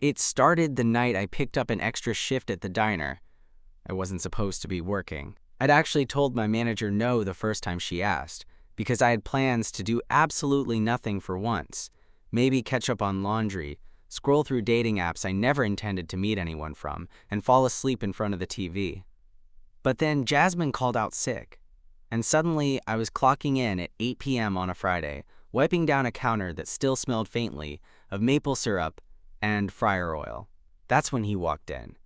It started the night I picked up an extra shift at the diner. I wasn't supposed to be working. I'd actually told my manager no the first time she asked, because I had plans to do absolutely nothing for once. Maybe catch up on laundry, scroll through dating apps I never intended to meet anyone from, and fall asleep in front of the TV. But then Jasmine called out sick, and suddenly I was clocking in at 8 p.m. on a Friday, wiping down a counter that still smelled faintly of maple syrup and fryer oil. That's when he walked in.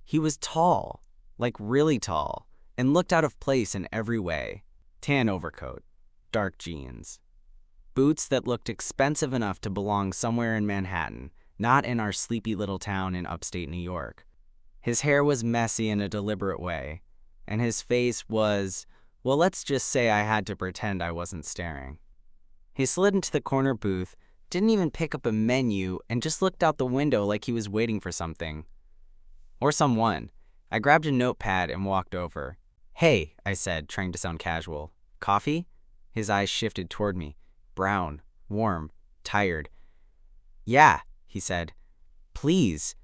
He was tall, like really tall, and looked out of place in every way. Tan overcoat, dark jeans, boots that looked expensive enough to belong somewhere in Manhattan, not in our sleepy little town in upstate New York. His hair was messy in a deliberate way, and his face was, well, let's just say I had to pretend I wasn't staring. He slid into the corner booth, didn't even pick up a menu, and just looked out the window like he was waiting for something. Or someone. I grabbed a notepad and walked over. "Hey," I said, trying to sound casual. "Coffee?" His eyes shifted toward me. Brown, warm, tired. "Yeah," he said. "Please."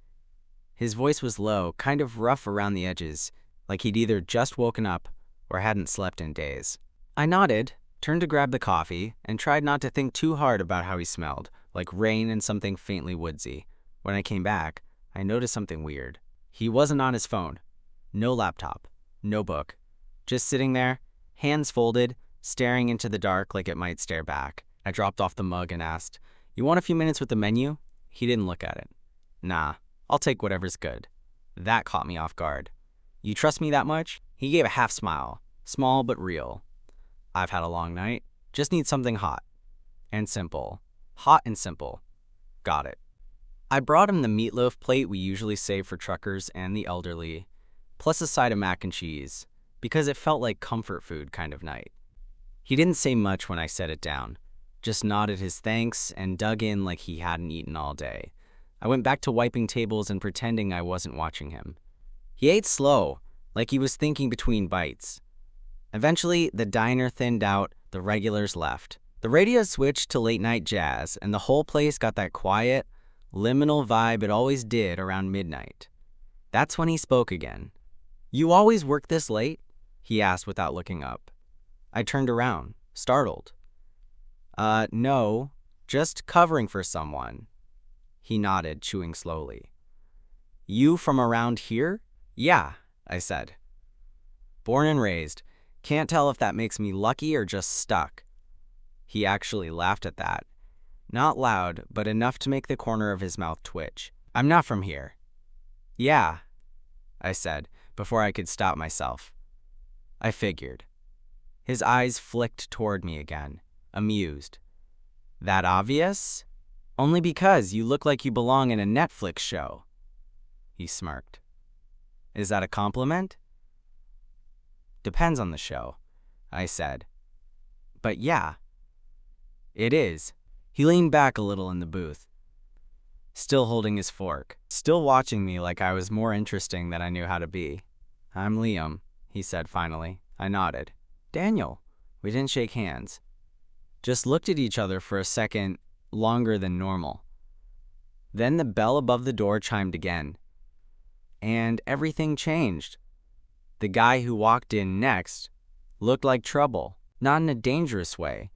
His voice was low, kind of rough around the edges, like he'd either just woken up or hadn't slept in days. I nodded, turned to grab the coffee, and tried not to think too hard about how he smelled, like rain and something faintly woodsy. When I came back, I noticed something weird. He wasn't on his phone. No laptop. No book. Just sitting there, hands folded, staring into the dark like it might stare back. I dropped off the mug and asked, "You want a few minutes with the menu?" He didn't look at it. "Nah, I'll take whatever's good." That caught me off guard. "You trust me that much?" He gave a half smile, small but real. "I've had a long night. Just need something hot. And simple. Hot and simple." Got it. I brought him the meatloaf plate we usually save for truckers and the elderly, plus a side of mac and cheese, because it felt like comfort food kind of night. He didn't say much when I set it down, just nodded his thanks and dug in like he hadn't eaten all day. I went back to wiping tables and pretending I wasn't watching him. He ate slow, like he was thinking between bites. Eventually, the diner thinned out, the regulars left. The radio switched to late-night jazz, and the whole place got that quiet, liminal vibe it always did around midnight. That's when he spoke again. "You always work this late?" he asked without looking up. I turned around, startled. No, just covering for someone." He nodded, chewing slowly. "You from around here?" "Yeah," I said. "Born and raised. Can't tell if that makes me lucky or just stuck." He actually laughed at that. Not loud, but enough to make the corner of his mouth twitch. "I'm not from here." "Yeah," I said, before I could stop myself. I figured. His eyes flicked toward me again, amused. "That obvious?" "Only because you look like you belong in a Netflix show." He smirked. "Is that a compliment?" "Depends on the show," I said. "But yeah, it is." He leaned back a little in the booth, still holding his fork, still watching me like I was more interesting than I knew how to be. "I'm Liam," he said finally. I nodded. "Daniel." We didn't shake hands. Just looked at each other for a second, longer than normal. Then the bell above the door chimed again. And everything changed. The guy who walked in next looked like trouble, not in a dangerous way.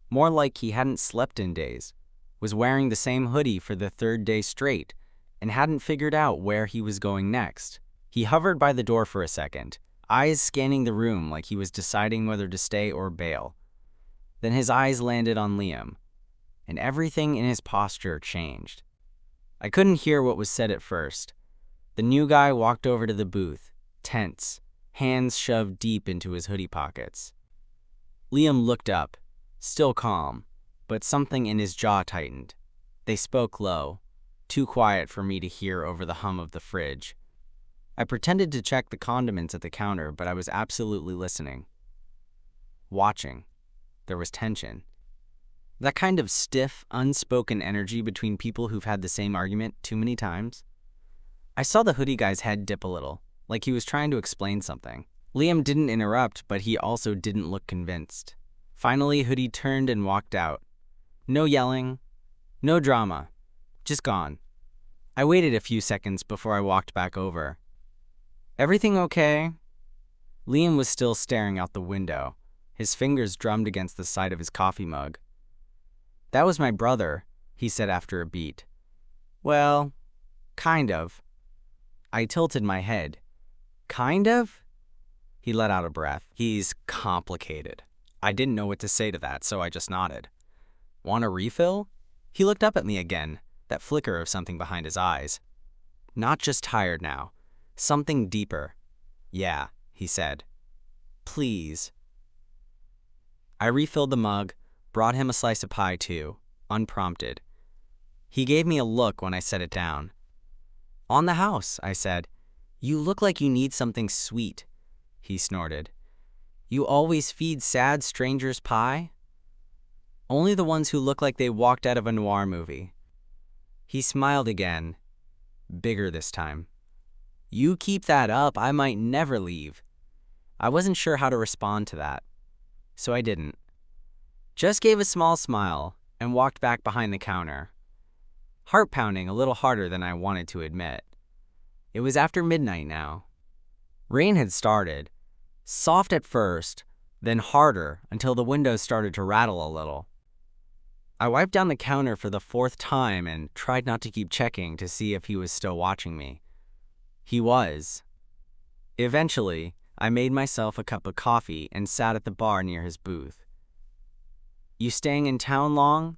More like he hadn't slept in days, was wearing the same hoodie for the third day straight, and hadn't figured out where he was going next. He hovered by the door for a second, eyes scanning the room like he was deciding whether to stay or bail. Then his eyes landed on Liam, and everything in his posture changed. I couldn't hear what was said at first. The new guy walked over to the booth, tense, hands shoved deep into his hoodie pockets. Liam looked up, still calm, but something in his jaw tightened. They spoke low, too quiet for me to hear over the hum of the fridge. I pretended to check the condiments at the counter, but I was absolutely listening. Watching. There was tension. That kind of stiff, unspoken energy between people who've had the same argument too many times. I saw the hoodie guy's head dip a little, like he was trying to explain something. Liam didn't interrupt, but he also didn't look convinced. Finally, Hoodie turned and walked out. No yelling, no drama, just gone. I waited a few seconds before I walked back over. Everything okay? Liam was still staring out the window. His fingers drummed against the side of his coffee mug. That was my brother, he said after a beat. Well, kind of. I tilted my head. Kind of? He let out a breath. He's complicated. I didn't know what to say to that, so I just nodded. Want a refill? He looked up at me again, that flicker of something behind his eyes. Not just tired now. Something deeper. Yeah, he said. Please. I refilled the mug, brought him a slice of pie too, unprompted. He gave me a look when I set it down. On the house, I said. You look like you need something sweet, he snorted. You always feed sad strangers pie? Only the ones who look like they walked out of a noir movie. He smiled again, bigger this time. You keep that up, I might never leave. I wasn't sure how to respond to that, so I didn't. Just gave a small smile and walked back behind the counter. Heart pounding a little harder than I wanted to admit. It was after midnight now. Rain had started, soft at first, then harder until the windows started to rattle a little. I wiped down the counter for the 4th time and tried not to keep checking to see if he was still watching me. He was. Eventually, I made myself a cup of coffee and sat at the bar near his booth. You staying in town long?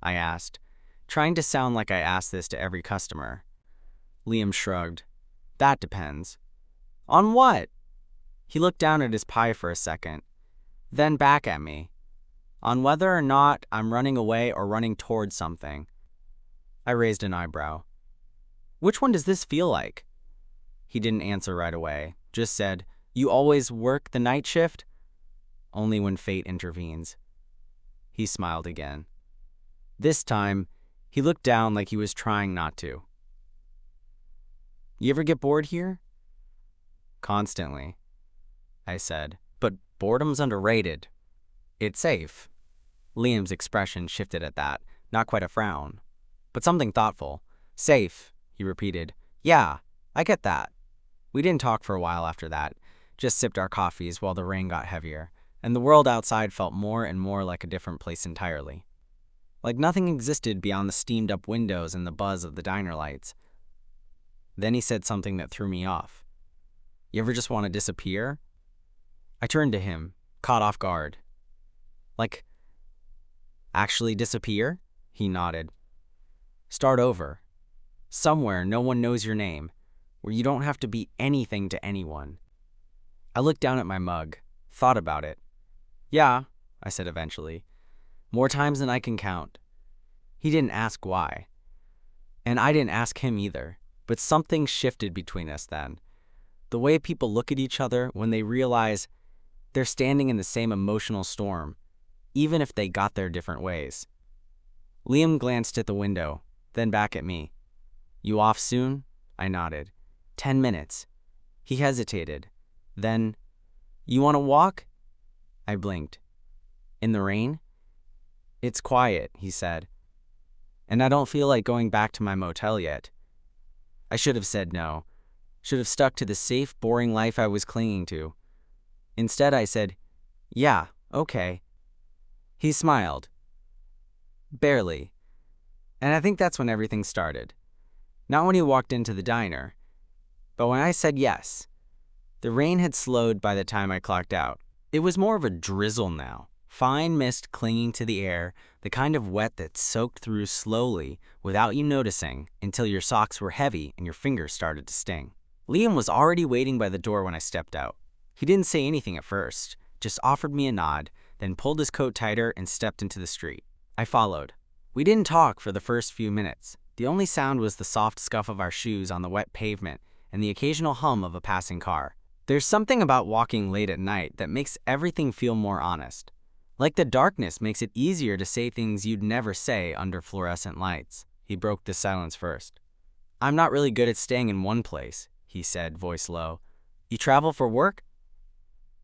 I asked, trying to sound like I asked this to every customer. Liam shrugged. That depends. On what? He looked down at his pie for a second, then back at me. On whether or not I'm running away or running towards something. I raised an eyebrow. Which one does this feel like? He didn't answer right away, just said, You always work the night shift? Only when fate intervenes. He smiled again. This time, he looked down like he was trying not to. You ever get bored here? Constantly, I said. But boredom's underrated. It's safe. Liam's expression shifted at that, not quite a frown, but something thoughtful. Safe, he repeated. Yeah, I get that. We didn't talk for a while after that, just sipped our coffees while the rain got heavier, and the world outside felt more and more like a different place entirely. Like nothing existed beyond the steamed-up windows and the buzz of the diner lights. Then he said something that threw me off. You ever just want to disappear? I turned to him, caught off guard. Like, actually disappear? He nodded. Start over. Somewhere no one knows your name, where you don't have to be anything to anyone. I looked down at my mug, thought about it. Yeah, I said eventually. More times than I can count. He didn't ask why. And I didn't ask him either, but something shifted between us then. The way people look at each other when they realize they're standing in the same emotional storm, even if they got there different ways. Liam glanced at the window, then back at me. You off soon? I nodded. 10 minutes. He hesitated. Then, you want to walk? I blinked. In the rain? It's quiet, he said. And I don't feel like going back to my motel yet. I should have said no. Should have stuck to the safe, boring life I was clinging to. Instead, I said, yeah, okay. He smiled. Barely. And I think that's when everything started. Not when he walked into the diner, but when I said yes. The rain had slowed by the time I clocked out. It was more of a drizzle now. Fine mist clinging to the air, the kind of wet that soaked through slowly without you noticing until your socks were heavy and your fingers started to sting. Liam was already waiting by the door when I stepped out. He didn't say anything at first, just offered me a nod, then pulled his coat tighter and stepped into the street. I followed. We didn't talk for the first few minutes. The only sound was the soft scuff of our shoes on the wet pavement and the occasional hum of a passing car. There's something about walking late at night that makes everything feel more honest. Like the darkness makes it easier to say things you'd never say under fluorescent lights. He broke the silence first. I'm not really good at staying in one place, he said, voice low. You travel for work?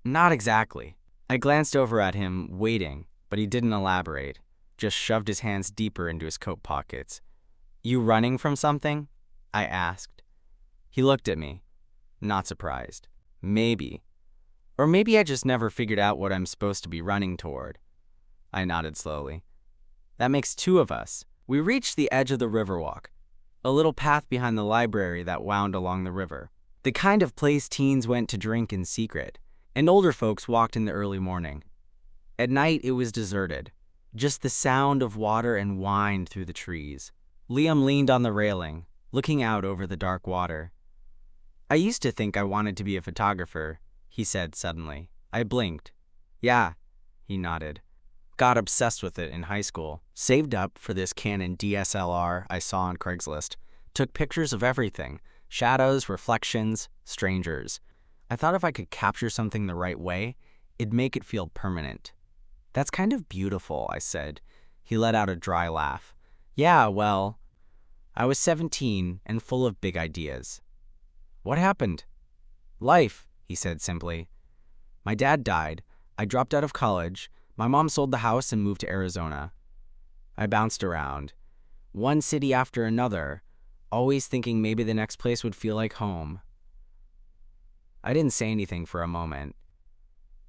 Not exactly. I glanced over at him, waiting, but he didn't elaborate, just shoved his hands deeper into his coat pockets. You running from something? I asked. He looked at me, not surprised. Maybe. Or maybe I just never figured out what I'm supposed to be running toward. I nodded slowly. That makes two of us. We reached the edge of the Riverwalk, a little path behind the library that wound along the river. The kind of place teens went to drink in secret, and older folks walked in the early morning. At night, it was deserted, just the sound of water and wine through the trees. Liam leaned on the railing, looking out over the dark water. I used to think I wanted to be a photographer, he said suddenly. I blinked. Yeah, he nodded. Got obsessed with it in high school. Saved up for this Canon DSLR I saw on Craigslist. Took pictures of everything. Shadows, reflections, strangers. I thought if I could capture something the right way, it'd make it feel permanent. That's kind of beautiful, I said. He let out a dry laugh. Yeah, well, I was 17 and full of big ideas. What happened? Life, he said simply. My dad died. I dropped out of college. My mom sold the house and moved to Arizona. I bounced around, one city after another, always thinking maybe the next place would feel like home. I didn't say anything for a moment,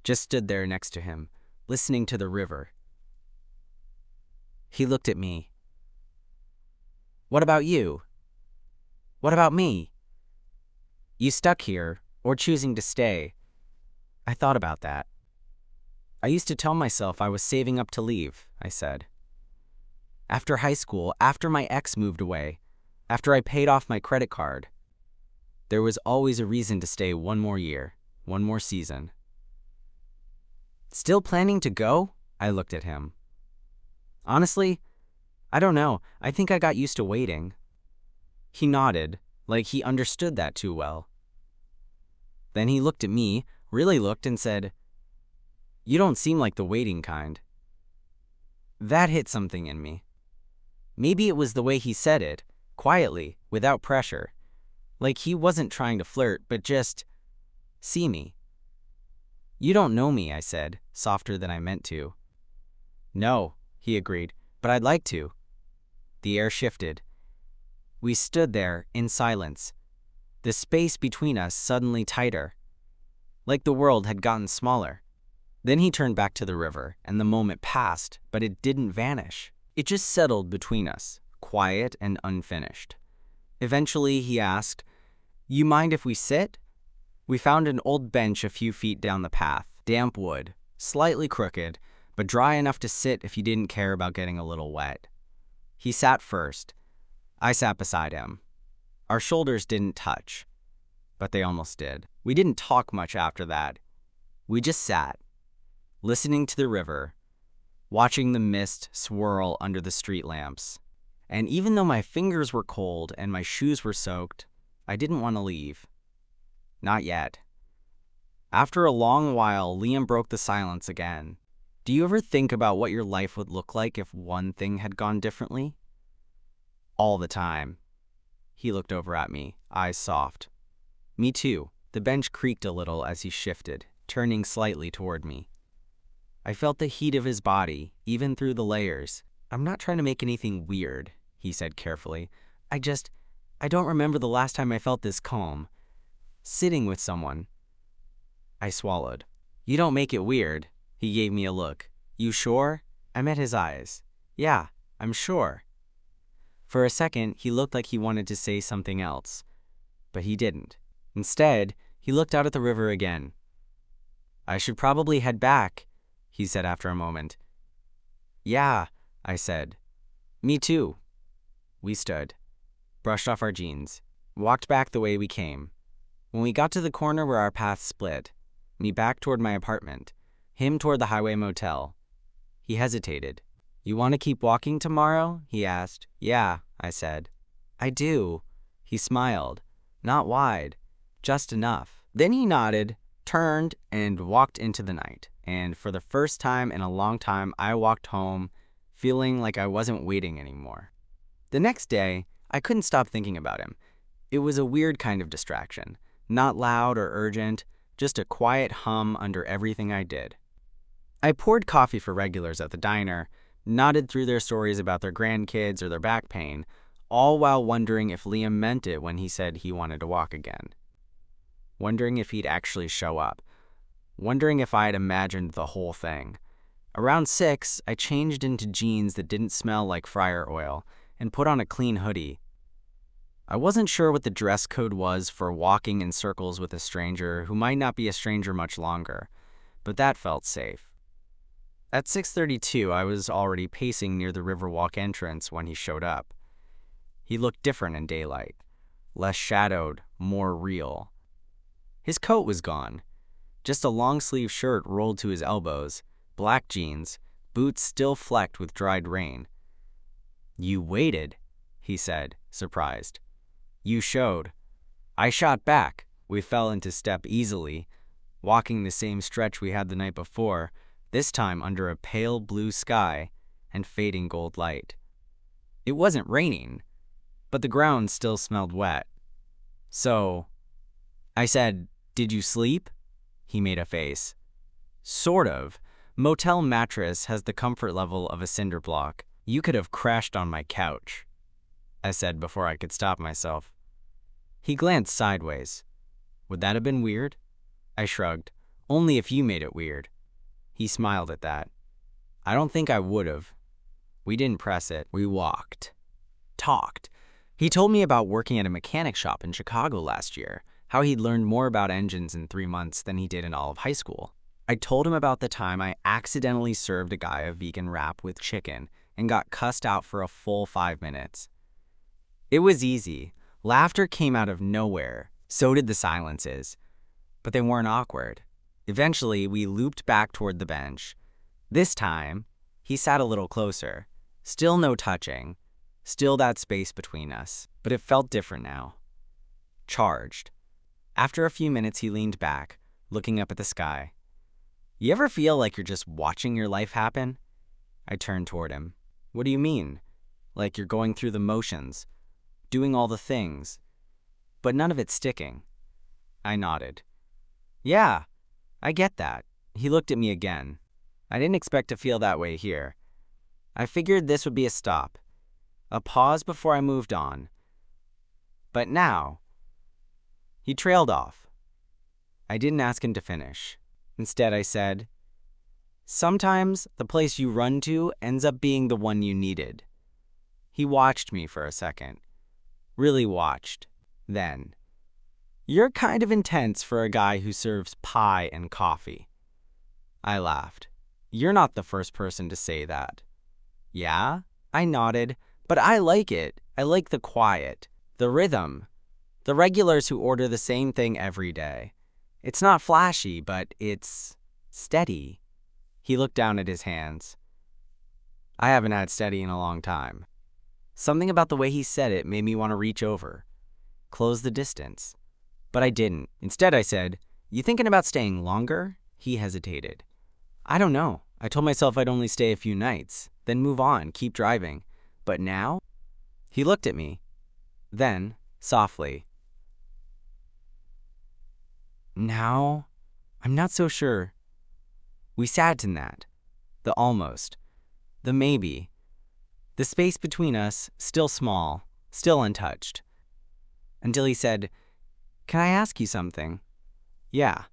just stood there next to him, listening to the river. He looked at me. What about you? What about me? You stuck here, or choosing to stay? I thought about that. I used to tell myself I was saving up to leave, I said. After high school, after my ex moved away, after I paid off my credit card, there was always a reason to stay one more year, one more season. Still planning to go? I looked at him. Honestly, I don't know. I think I got used to waiting. He nodded, like he understood that too well. Then he looked at me, really looked, and said, You don't seem like the waiting kind. That hit something in me. Maybe it was the way he said it, quietly, without pressure. Like he wasn't trying to flirt, but just see me. You don't know me, I said, softer than I meant to. No, he agreed, but I'd like to. The air shifted. We stood there in silence, the space between us suddenly tighter, like the world had gotten smaller. Then he turned back to the river, and the moment passed, but it didn't vanish. It just settled between us, quiet and unfinished. Eventually, he asked, You mind if we sit? We found an old bench a few feet down the path, damp wood, slightly crooked, but dry enough to sit if you didn't care about getting a little wet. He sat first. I sat beside him. Our shoulders didn't touch, but they almost did. We didn't talk much after that. We just sat, listening to the river, watching the mist swirl under the street lamps. And even though my fingers were cold and my shoes were soaked, I didn't want to leave. Not yet. After a long while, Liam broke the silence again. Do you ever think about what your life would look like if one thing had gone differently? All the time. He looked over at me, eyes soft. Me too. The bench creaked a little as he shifted, turning slightly toward me. I felt the heat of his body, even through the layers. I'm not trying to make anything weird, he said carefully. I don't remember the last time I felt this calm. Sitting with someone. I swallowed. You don't make it weird. He gave me a look. You sure? I met his eyes. Yeah, I'm sure. For a second, he looked like he wanted to say something else, but he didn't. Instead, he looked out at the river again. I should probably head back, he said after a moment. Yeah, I said. Me too. We stood, brushed off our jeans, walked back the way we came. When we got to the corner where our paths split, me back toward my apartment, him toward the highway motel, he hesitated. You want to keep walking tomorrow? He asked. Yeah, I said. I do. He smiled. Not wide, just enough. Then he nodded, turned, and walked into the night. And for the first time in a long time, I walked home feeling like I wasn't waiting anymore. The next day, I couldn't stop thinking about him. It was a weird kind of distraction. Not loud or urgent, just a quiet hum under everything I did. I poured coffee for regulars at the diner, nodded through their stories about their grandkids or their back pain, all while wondering if Liam meant it when he said he wanted to walk again. Wondering if he'd actually show up. Wondering if I had imagined the whole thing. Around 6, I changed into jeans that didn't smell like fryer oil and put on a clean hoodie. I wasn't sure what the dress code was for walking in circles with a stranger who might not be a stranger much longer, but that felt safe. At 6:32, I was already pacing near the Riverwalk entrance when he showed up. He looked different in daylight, less shadowed, more real. His coat was gone, just a long-sleeve shirt rolled to his elbows, black jeans, boots still flecked with dried rain. "You waited," he said, surprised. "You showed." I shot back. We fell into step easily, walking the same stretch we had the night before, this time under a pale blue sky and fading gold light. It wasn't raining, but the ground still smelled wet. "So," I said, "did you sleep?" He made a face. "Sort of. Motel mattress has the comfort level of a cinder block. You could have crashed on my couch," I said before I could stop myself. He glanced sideways. "Would that have been weird?" I shrugged. "Only if you made it weird." He smiled at that. "I don't think I would have." We didn't press it. We walked. Talked. He told me about working at a mechanic shop in Chicago last year, how he'd learned more about engines in 3 months than he did in all of high school. I told him about the time I accidentally served a guy a vegan wrap with chicken and got cussed out for a full 5 minutes. It was easy. Laughter came out of nowhere. So did the silences. But they weren't awkward. Eventually, we looped back toward the bench. This time, he sat a little closer. Still no touching. Still that space between us. But it felt different now. Charged. After a few minutes, he leaned back, looking up at the sky. "You ever feel like you're just watching your life happen?" I turned toward him. "What do you mean?" "Like you're going through the motions, doing all the things, but none of it's sticking." I nodded. "Yeah, I get that." He looked at me again. I didn't expect to feel that way here. I figured this would be a stop, a pause before I moved on. But now, he trailed off. I didn't ask him to finish. Instead, I said, "Sometimes the place you run to ends up being the one you needed." He watched me for a second. Really watched. Then, "You're kind of intense for a guy who serves pie and coffee." I laughed. "You're not the first person to say that." "Yeah?" I nodded. "But I like it. I like the quiet, the rhythm, the regulars who order the same thing every day. It's not flashy, but it's steady." He looked down at his hands. I haven't had steady in a long time. Something about the way he said it made me want to reach over, close the distance. But I didn't. Instead, I said, "You thinking about staying longer?" He hesitated. "I don't know. I told myself I'd only stay a few nights, then move on, keep driving. But now?" He looked at me. Then, softly, "Now, I'm not so sure." We sat in that. The almost. The maybe. The space between us, still small, still untouched. Until he said, "Can I ask you something?" "Yeah."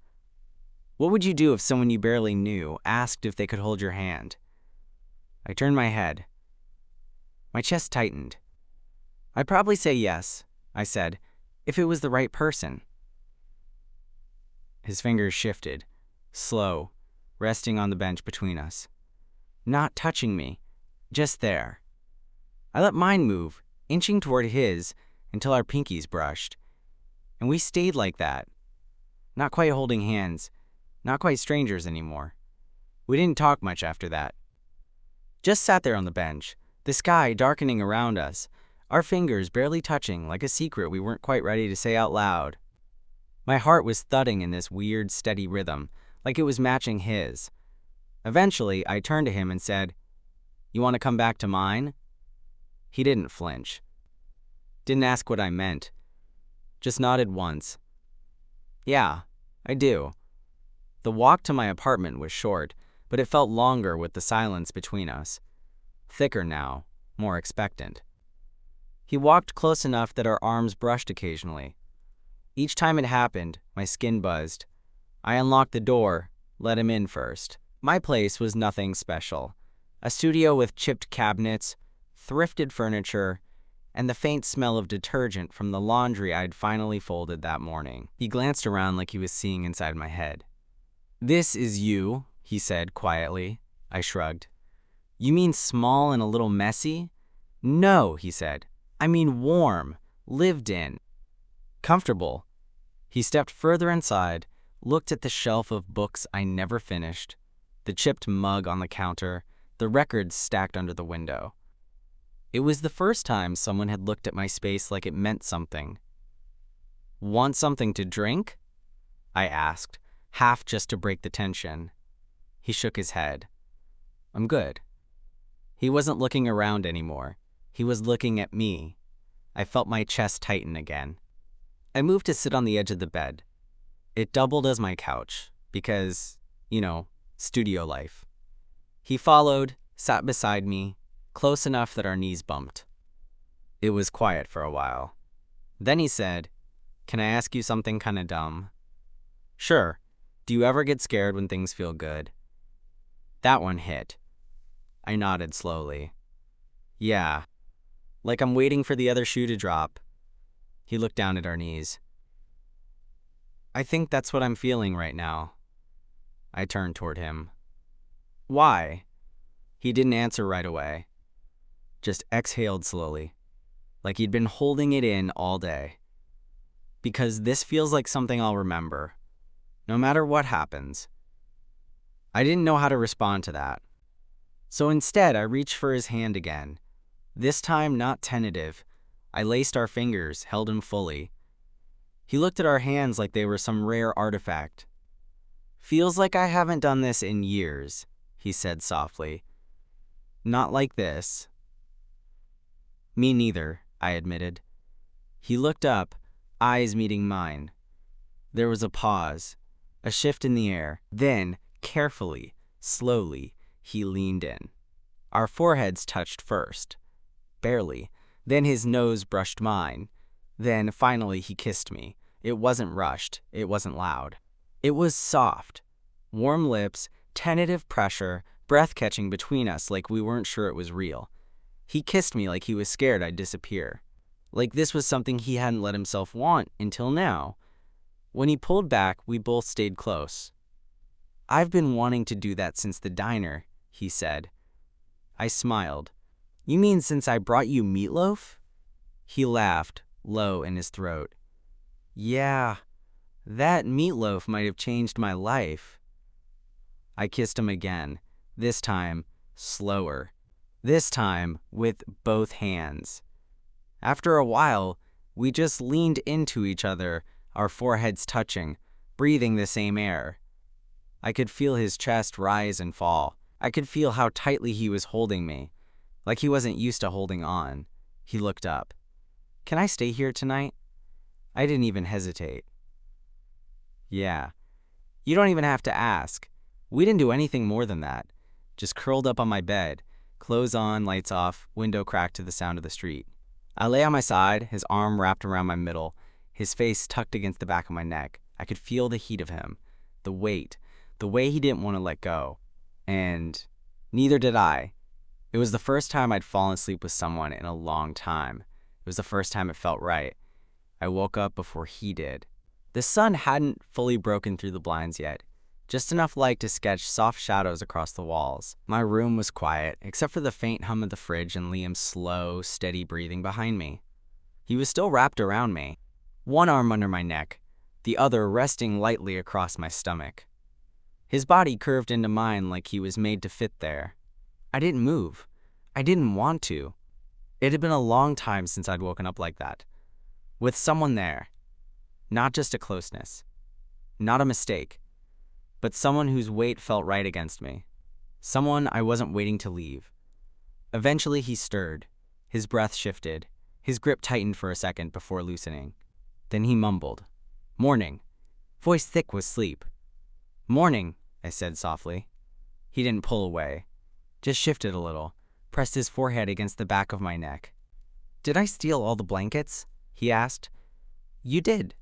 "What would you do if someone you barely knew asked if they could hold your hand?" I turned my head. My chest tightened. "I'd probably say yes," I said, "if it was the right person." His fingers shifted, slow, resting on the bench between us. Not touching me, just there. I let mine move, inching toward his until our pinkies brushed. And we stayed like that. Not quite holding hands, not quite strangers anymore. We didn't talk much after that. Just sat there on the bench, the sky darkening around us, our fingers barely touching like a secret we weren't quite ready to say out loud. My heart was thudding in this weird, steady rhythm, like it was matching his. Eventually, I turned to him and said, "You want to come back to mine?" He didn't flinch. Didn't ask what I meant. Just nodded once. "Yeah, I do." The walk to my apartment was short, but it felt longer with the silence between us. Thicker now, more expectant. He walked close enough that our arms brushed occasionally. Each time it happened, my skin buzzed. I unlocked the door, let him in first. My place was nothing special. A studio with chipped cabinets, thrifted furniture, and the faint smell of detergent from the laundry I'd finally folded that morning. He glanced around like he was seeing inside my head. "This is you," he said quietly. I shrugged. "You mean small and a little messy?" "No," he said. "I mean warm, lived in, comfortable." He stepped further inside, looked at the shelf of books I never finished, the chipped mug on the counter, the records stacked under the window. It was the first time someone had looked at my space like it meant something. "Want something to drink?" I asked, half just to break the tension. He shook his head. "I'm good." He wasn't looking around anymore. He was looking at me. I felt my chest tighten again. I moved to sit on the edge of the bed. It doubled as my couch, because, studio life. He followed, sat beside me, close enough that our knees bumped. It was quiet for a while. Then he said, "Can I ask you something kinda dumb?" "Sure. Do you ever get scared when things feel good?" That one hit. I nodded slowly. "Yeah. Like I'm waiting for the other shoe to drop." He looked down at our knees. "I think that's what I'm feeling right now." I turned toward him. "Why?" He didn't answer right away. Just exhaled slowly, like he'd been holding it in all day. "Because this feels like something I'll remember, no matter what happens." I didn't know how to respond to that. So instead, I reached for his hand again. This time, not tentative. I laced our fingers, held him fully. He looked at our hands like they were some rare artifact. "Feels like I haven't done this in years," he said softly. "Not like this." "Me neither," I admitted. He looked up, eyes meeting mine. There was a pause, a shift in the air. Then, carefully, slowly, he leaned in. Our foreheads touched first. Barely. Then his nose brushed mine. Then, finally, he kissed me. It wasn't rushed. It wasn't loud. It was soft. Warm lips, tentative pressure, breath catching between us like we weren't sure it was real. He kissed me like he was scared I'd disappear. Like this was something he hadn't let himself want until now. When he pulled back, we both stayed close. "I've been wanting to do that since the diner," he said. I smiled. "You mean since I brought you meatloaf?" He laughed, low in his throat. "Yeah, that meatloaf might have changed my life." I kissed him again, this time slower. This time with both hands. After a while, we just leaned into each other, our foreheads touching, breathing the same air. I could feel his chest rise and fall. I could feel how tightly he was holding me, like he wasn't used to holding on. He looked up. "Can I stay here tonight?" I didn't even hesitate. "Yeah. You don't even have to ask." We didn't do anything more than that. Just curled up on my bed, clothes on, lights off, window cracked to the sound of the street. I lay on my side, his arm wrapped around my middle, his face tucked against the back of my neck. I could feel the heat of him, the weight, the way he didn't want to let go. And neither did I. It was the first time I'd fallen asleep with someone in a long time. It was the first time it felt right. I woke up before he did. The sun hadn't fully broken through the blinds yet. Just enough light to sketch soft shadows across the walls. My room was quiet, except for the faint hum of the fridge and Liam's slow, steady breathing behind me. He was still wrapped around me, one arm under my neck, the other resting lightly across my stomach. His body curved into mine like he was made to fit there. I didn't move. I didn't want to. It had been a long time since I'd woken up like that. With someone there. Not just a closeness. Not a mistake. But someone whose weight felt right against me. Someone I wasn't waiting to leave. Eventually he stirred. His breath shifted. His grip tightened for a second before loosening. Then he mumbled. "Morning." Voice thick with sleep. "Morning," I said softly. He didn't pull away. Just shifted a little. Pressed his forehead against the back of my neck. "Did I steal all the blankets?" he asked. "You did."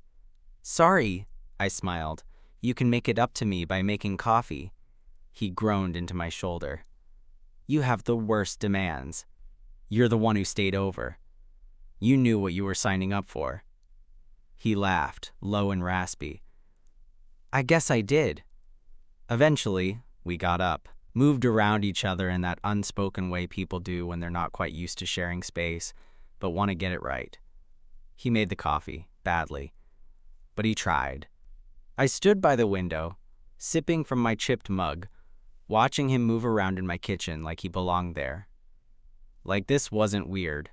"Sorry," I smiled. "You can make it up to me by making coffee." He groaned into my shoulder. "You have the worst demands. You're the one who stayed over. You knew what you were signing up for." He laughed, low and raspy. "I guess I did." Eventually, we got up, moved around each other in that unspoken way people do when they're not quite used to sharing space, but want to get it right. He made the coffee, badly, but he tried. I stood by the window, sipping from my chipped mug, watching him move around in my kitchen like he belonged there. Like this wasn't weird.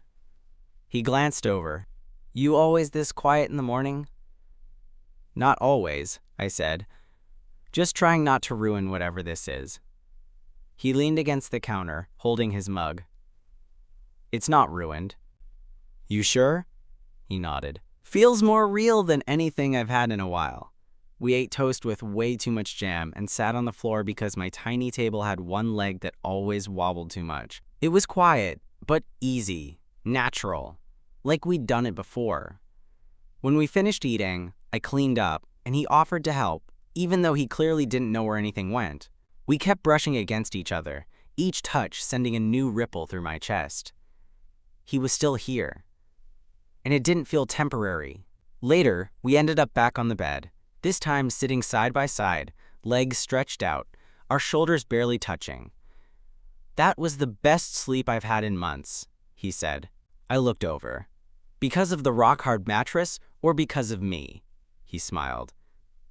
He glanced over. "You always this quiet in the morning?" "Not always," I said. "Just trying not to ruin whatever this is." He leaned against the counter, holding his mug. "It's not ruined." "You sure?" He nodded. "Feels more real than anything I've had in a while." We ate toast with way too much jam and sat on the floor because my tiny table had one leg that always wobbled too much. It was quiet, but easy, natural, like we'd done it before. When we finished eating, I cleaned up, and he offered to help, even though he clearly didn't know where anything went. We kept brushing against each other, each touch sending a new ripple through my chest. He was still here, and it didn't feel temporary. Later, we ended up back on the bed, this time sitting side by side, legs stretched out, our shoulders barely touching. "That was the best sleep I've had in months," he said. I looked over. "Because of the rock-hard mattress or because of me?" He smiled.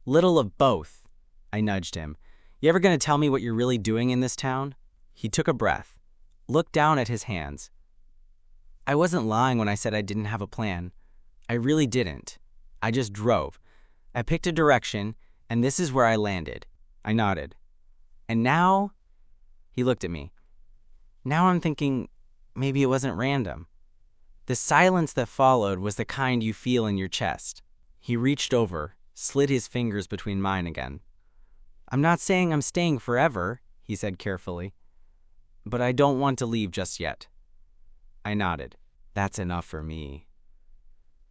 "Little of both." I nudged him. "You ever gonna tell me what you're really doing in this town?" He took a breath, looked down at his hands. "I wasn't lying when I said I didn't have a plan. I really didn't. I just drove. I picked a direction, and this is where I landed." I nodded. "And now?" He looked at me. "Now I'm thinking maybe it wasn't random." The silence that followed was the kind you feel in your chest. He reached over, slid his fingers between mine again. "I'm not saying I'm staying forever," he said carefully, "but I don't want to leave just yet." I nodded. "That's enough for me."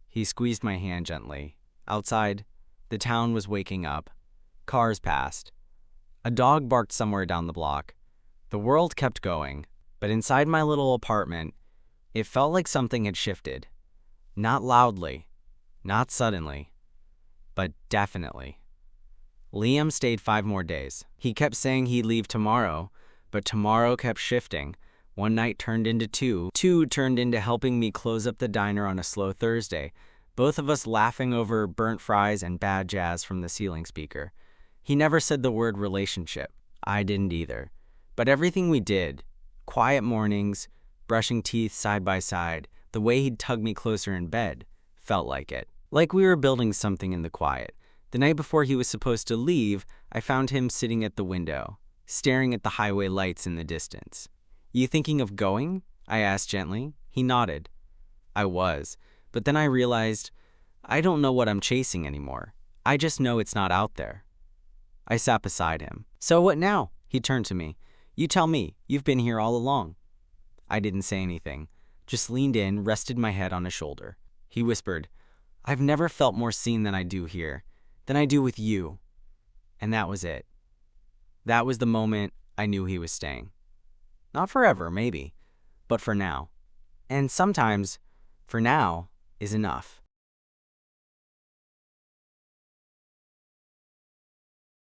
He squeezed my hand gently. Outside, the town was waking up. Cars passed. A dog barked somewhere down the block. The world kept going, but inside my little apartment, it felt like something had shifted. Not loudly, not suddenly, but definitely. Liam stayed 5 more days. He kept saying he'd leave tomorrow, but tomorrow kept shifting. One night turned into 2. 2 turned into helping me close up the diner on a slow Thursday, both of us laughing over burnt fries and bad jazz from the ceiling speaker. He never said the word relationship. I didn't either. But everything we did, quiet mornings, brushing teeth side by side, the way he'd tug me closer in bed, felt like it. Like we were building something in the quiet. The night before he was supposed to leave, I found him sitting at the window, staring at the highway lights in the distance. "You thinking of going?" I asked gently. He nodded. I was, but then I realized I don't know what I'm chasing anymore. I just know it's not out there. I sat beside him. "So what now?" He turned to me. "You tell me. You've been here all along." I didn't say anything, just leaned in, rested my head on his shoulder. He whispered, "I've never felt more seen than I do here, than I do with you." And that was it. That was the moment I knew he was staying. Not forever, maybe, but for now. And sometimes, for now is enough.